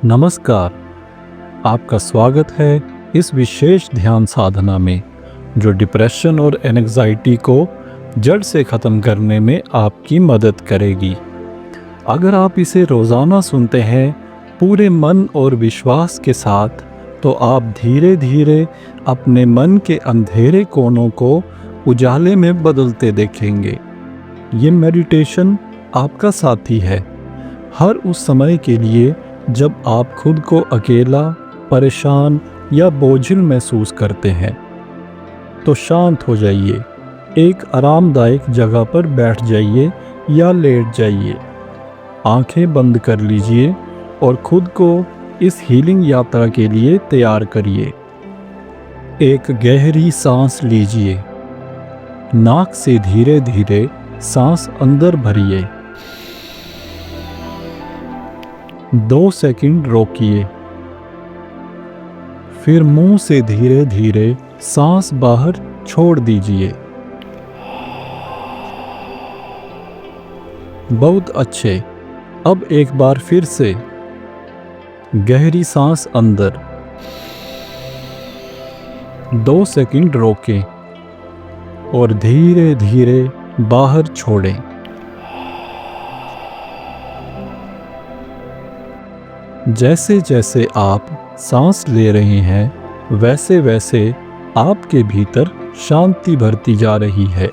नमस्कार, आपका स्वागत है इस विशेष ध्यान साधना में जो डिप्रेशन और एंग्जाइटी को जड़ से ख़त्म करने में आपकी मदद करेगी। अगर आप इसे रोज़ाना सुनते हैं पूरे मन और विश्वास के साथ, तो आप धीरे धीरे अपने मन के अंधेरे कोनों को उजाले में बदलते देखेंगे। ये मेडिटेशन आपका साथी है हर उस समय के लिए जब आप खुद को अकेला, परेशान या बोझिल महसूस करते हैं। तो शांत हो जाइए, एक आरामदायक जगह पर बैठ जाइए या लेट जाइए। आंखें बंद कर लीजिए और खुद को इस हीलिंग यात्रा के लिए तैयार करिए। एक गहरी सांस लीजिए। नाक से धीरे धीरे सांस अंदर भरिए। 2 सेकंड रोकिए। फिर मुंह से धीरे धीरे सांस बाहर छोड़ दीजिए। बहुत अच्छे। अब एक बार फिर से गहरी सांस अंदर। 2 सेकंड रोकें और धीरे धीरे बाहर छोड़ें। जैसे जैसे आप सांस ले रहे हैं, वैसे वैसे आपके भीतर शांति भरती जा रही है।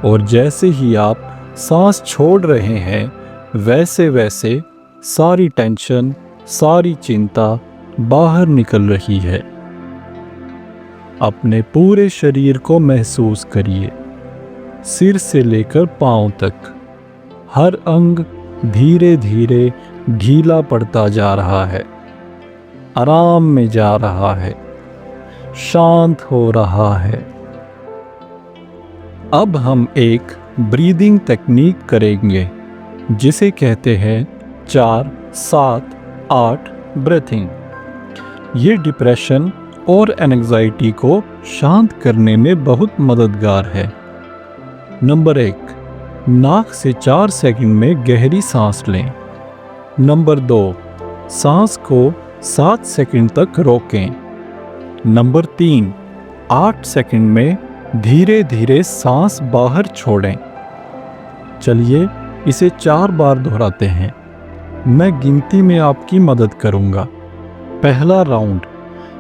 और जैसे ही आप सांस छोड़ रहे हैं, वैसे वैसे सारी टेंशन, सारी चिंता बाहर निकल रही है। अपने पूरे शरीर को महसूस करिए, सिर से लेकर पांव तक। हर अंग धीरे धीरे ढीला पड़ता जा रहा है, आराम में जा रहा है, शांत हो रहा है। अब हम एक ब्रीदिंग टेक्निक करेंगे जिसे कहते हैं 4-7-8 ब्रीथिंग। ये डिप्रेशन और एंग्जाइटी को शांत करने में बहुत मददगार है। नंबर 1, नाक से 4 सेकंड में गहरी सांस लें। नंबर 2, सांस को 7 सेकंड तक रोकें। नंबर 3, 8 सेकंड में धीरे धीरे सांस बाहर छोड़ें। चलिए इसे 4 बार दोहराते हैं। मैं गिनती में आपकी मदद करूंगा। पहला राउंड,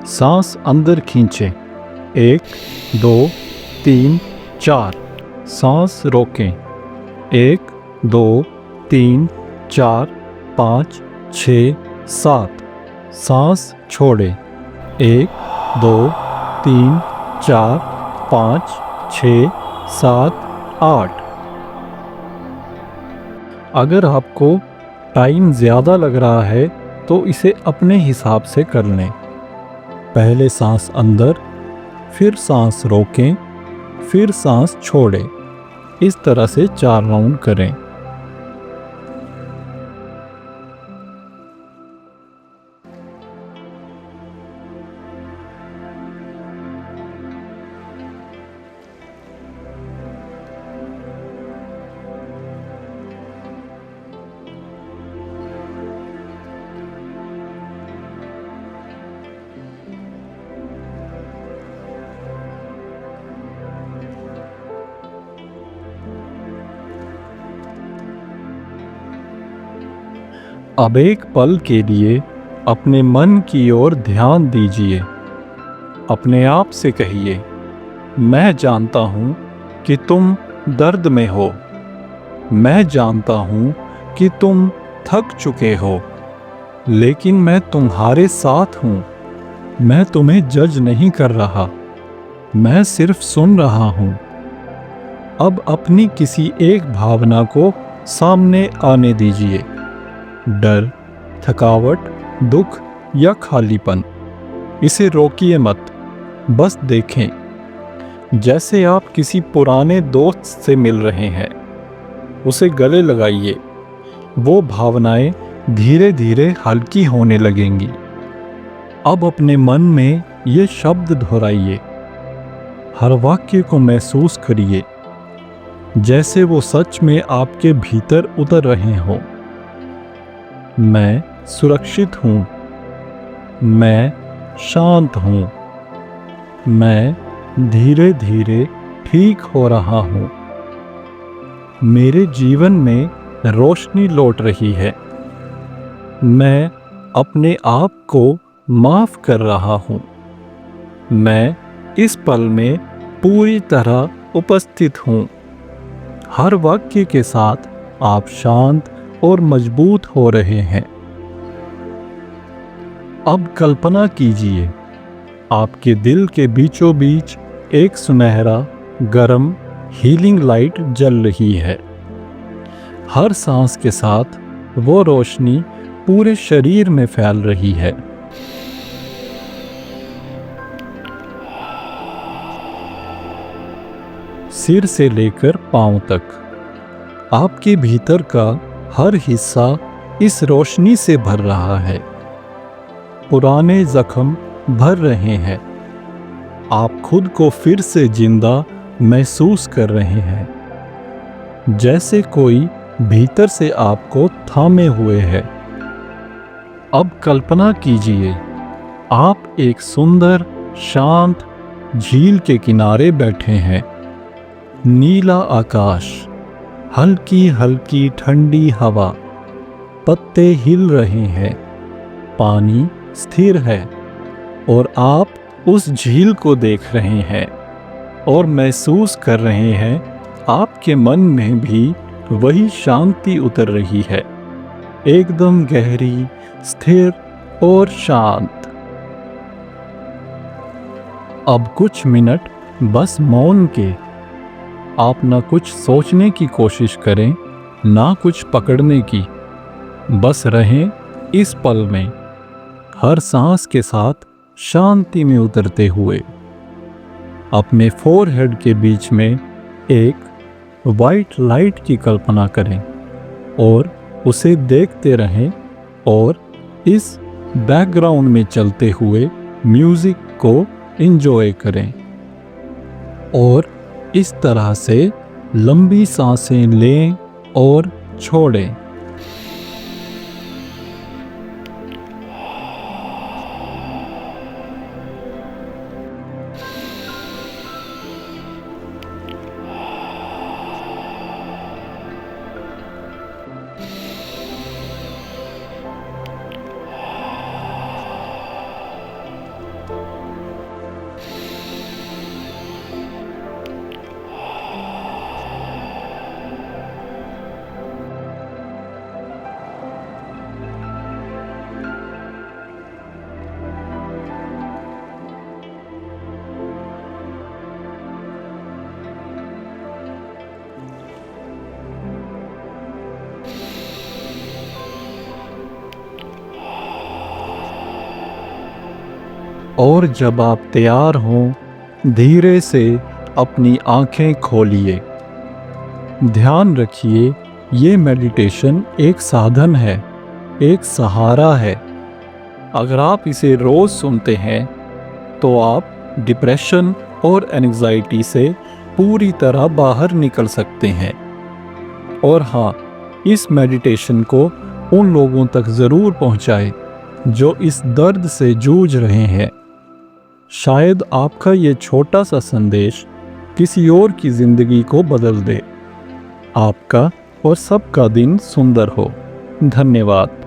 सांस अंदर खींचें। 1, 2, 3, 4। सांस रोकें। 1, 2, 3, 4, 5, 6, 7। सांस छोड़ें। 1, 2, 3, 4, 5, 6, 7, 8। अगर आपको टाइम ज़्यादा लग रहा है तो इसे अपने हिसाब से कर लें। पहले सांस अंदर, फिर सांस रोकें, फिर सांस छोड़ें। इस तरह से 4 राउंड करें। अब एक पल के लिए अपने मन की ओर ध्यान दीजिए। अपने आप से कहिए, मैं जानता हूँ कि तुम दर्द में हो। मैं जानता हूँ कि तुम थक चुके हो, लेकिन मैं तुम्हारे साथ हूँ। मैं तुम्हें जज नहीं कर रहा, मैं सिर्फ सुन रहा हूँ। अब अपनी किसी एक भावना को सामने आने दीजिए। डर, थकावट, दुख या खालीपन। इसे रोकिए मत, बस देखें। जैसे आप किसी पुराने दोस्त से मिल रहे हैं, उसे गले लगाइए। वो भावनाएं धीरे धीरे हल्की होने लगेंगी। अब अपने मन में ये शब्द दोहराइए। हर वाक्य को महसूस करिए जैसे वो सच में आपके भीतर उतर रहे हों। मैं सुरक्षित हूँ। मैं शांत हूँ। मैं धीरे धीरे ठीक हो रहा हूँ। मेरे जीवन में रोशनी लौट रही है। मैं अपने आप को माफ कर रहा हूँ। मैं इस पल में पूरी तरह उपस्थित हूँ। हर वाक्य के साथ आप शांत और मजबूत हो रहे हैं। अब कल्पना कीजिए, आपके दिल के बीचों बीच एक सुनहरा, गर्म हीलिंग लाइट जल रही है। हर सांस के साथ वो रोशनी पूरे शरीर में फैल रही है। सिर से लेकर पांव तक आपके भीतर का हर हिस्सा इस रोशनी से भर रहा है। पुराने जख्म भर रहे हैं। आप खुद को फिर से जिंदा महसूस कर रहे हैं, जैसे कोई भीतर से आपको थामे हुए है। अब कल्पना कीजिए, आप एक सुंदर शांत झील के किनारे बैठे हैं। नीला आकाश, हल्की हल्की ठंडी हवा, पत्ते हिल रहे हैं, पानी स्थिर है और आप उस झील को देख रहे हैं और महसूस कर रहे हैं आपके मन में भी वही शांति उतर रही है, एकदम गहरी, स्थिर और शांत। अब कुछ मिनट बस मौन के। आप ना कुछ सोचने की कोशिश करें, ना कुछ पकड़ने की। बस रहें इस पल में, हर सांस के साथ शांति में उतरते हुए। अपने फोरहेड के बीच में एक वाइट लाइट की कल्पना करें और उसे देखते रहें और इस बैकग्राउंड में चलते हुए म्यूजिक को एंजॉय करें। और इस तरह से लंबी सांसें लें और छोड़ें। और जब आप तैयार हों, धीरे से अपनी आंखें खोलिए। ध्यान रखिए, ये मेडिटेशन एक साधन है, एक सहारा है। अगर आप इसे रोज़ सुनते हैं तो आप डिप्रेशन और एंग्जाइटी से पूरी तरह बाहर निकल सकते हैं। और हाँ, इस मेडिटेशन को उन लोगों तक ज़रूर पहुँचाएं जो इस दर्द से जूझ रहे हैं। शायद आपका ये छोटा सा संदेश किसी और की ज़िंदगी को बदल दे। आपका और सबका दिन सुंदर हो। धन्यवाद।